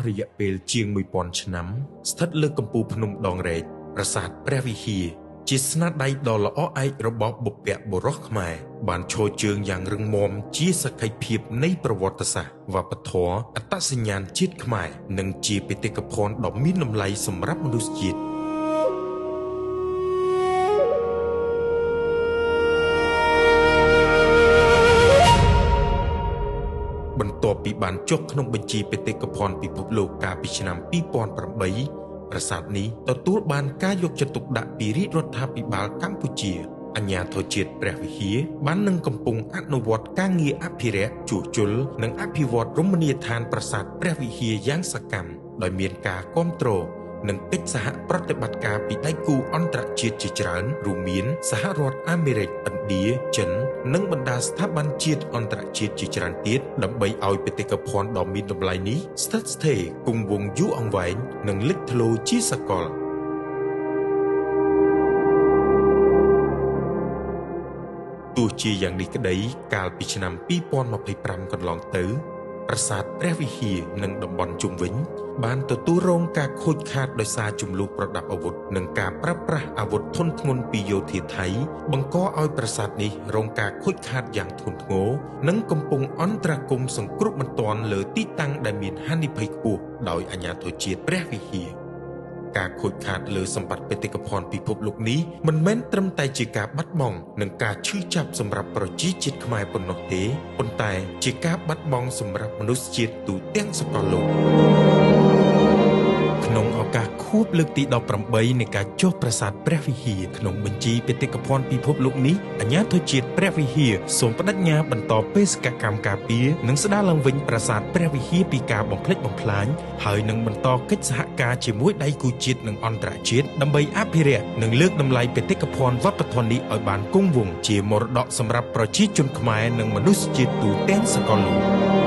រយៈពេលជាង 1000 ឆ្នាំស្ថិតលើកំពូលភ្នំដងរែកប្រាសាទព្រះវិហារជាស្នាដៃដ៏ល្អឯករបស់បុព្វបុរសខ្មែរបានឈរជើងយ៉ាងរឹងមាំជាសក្ខីភាពនៃប្រវត្តិសាស្ត្រវប្បធម៌អត្តសញ្ញាណជាតិខ្មែរនិងជាបេតិកភណ្ឌដ៏មានតម្លៃសម្រាប់មនុស្សជាតិបន្ទាប់ពីបានចុះក្នុងបញ្ជីបេតិកភណ្ឌពិភពលោកកាលពីឆ្នាំ 2008 ប្រាសាទនេះទទួលបានការយកចិត្តទុកដាក់ពីរាជរដ្ឋាភិបាលកម្ពុជាអាជ្ញាធរជាតិព្រះវិហារបាននឹងកំពុងអនុវត្តការងារអភិរក្សជួសជុលនិងអភិវឌ្ឍរមណីយដ្ឋានប្រាសាទព្រះវិហារយ៉ាងសកម្មដោយមានការគាំទ្រនិងកិច្ចសហប្រតិបត្តិការពីដៃគូអន្តរជាតិជាច្រើនរួមមានសហរដ្ឋអាមេរិកឥណ្ឌាចិននិងបណ្ដាស្ថាប័នជាតិអន្តរជាតិជាច្រើនទៀតដើម្បីឲ្យបេតិកភណ្ឌដ៏មានតម្លៃនេះស្ថិតស្ថេរគង់វង្សយូរអង្វែងនិងលេចធ្លោជាសកលទោះជាយ៉ាងនេះក្តីកាលពីឆ្នាំ 2025 កន្លងទៅប្រាសាទព្រះវិហារនិងតំបន់ជុំវិញបានទទួលរងការខូចខាតដោយសារជម្លោះប្រដាប់អាវុធនិងការប្រើប្រាស់អាវុធធុនធ្ងន់ពីយោធាថៃបង្កឲ្យប្រាសាទនេះរងការខូចខាតយ៉ាងធ្ងន់ធ្ងរនិងកំពុងអន្តរាគមន៍សង្គ្រោះបន្ទាន់លើទីតាំងដែលមានហានិភ័យខ្ពស់ដោយអាជ្ញាធរជាតិព្រះវិហារការខូចខាតលើសម្បត្តិបេតិកភណ្ឌពិភពលោកនេះមិនមែនត្រឹមតែជាការបាត់បង់និងការឈឺចាប់សម្រាប់ប្រជាជាតិខ្មែរប៉ុណ្ណោះទេប៉ុន្តែជាការបាត់បង់សម្រាប់មនុស្សជាតិទូទាំងសកលលោកក្នុងឱកាសខួបលើកទី 18 នៃការចុះប្រាសាទព្រះវិហារក្នុងបញ្ជីបេតិកភណ្ឌពិភពលោកនេះអាជ្ញាធរជាតិព្រះវិហារសូមបដិញ្ញាបន្តបេសកកម្មការពារនិងស្ដារឡើងវិញប្រាសាទព្រះវិហារពីការបំផ្លិចបំផ្លាញហើយនឹងបន្តកិច្ចសហការជាមួយដៃគូជាតិនិងអន្តរជាតិដើម្បីអភិរក្សនិងលើកតម្លៃបេតិកភណ្ឌវប្បធម៌នេះឲ្យបានគង់វង្សជាមរតកសម្រាប់ប្រជាជនខ្មែរនិងមនុស្សជាតិទូទាំងសកលលោក